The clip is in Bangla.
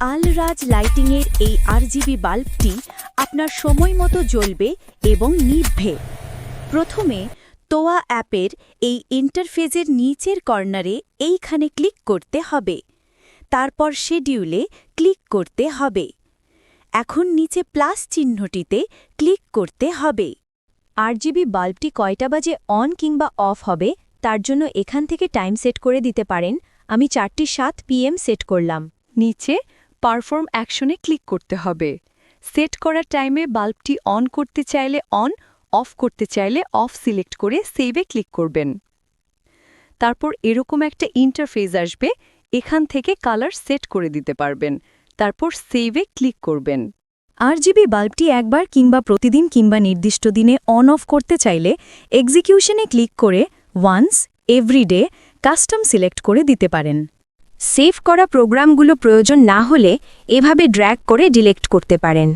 আলরাজ লাইটিংয়ের এই আরজিবি বাল্বটি আপনার সময় মতো জ্বলবে এবং নিভবে। প্রথমে তোয়া অ্যাপের এই ইন্টারফেসের নিচের কর্নারে এইখানে ক্লিক করতে হবে। তারপর শিডিউলে ক্লিক করতে হবে। এখন নিচে প্লাস চিহ্নটিতে ক্লিক করতে হবে। আরজিবি বাল্বটি কয়টা বাজে অন কিংবা অফ হবে তার জন্য এখান থেকে টাইম সেট করে দিতে পারেন। আমি 4:07 PM সেট করলাম। নিচে পারফর্ম অ্যাকশনে ক্লিক করতে হবে। সেট করা টাইমে বাল্বটি অন করতে চাইলে অন, অফ করতে চাইলে অফ সিলেক্ট করে সেভে ক্লিক করবেন। তারপর এরকম একটা ইন্টারফেস আসবে, এখান থেকে কালার সেট করে দিতে পারবেন। তারপর সেভে ক্লিক করবেন। আরজিবি বাল্বটি একবার কিংবা প্রতিদিন কিংবা নির্দিষ্ট দিনে অন অফ করতে চাইলে এক্সিকিউশনে ক্লিক করে ওয়ান্স এভরিডে কাস্টম সিলেক্ট করে দিতে পারেন। সেভ করা প্রোগ্রামগুলো প্রয়োজন না হলে এভাবে ড্র্যাগ করে ডিলেক্ট করতে পারেন।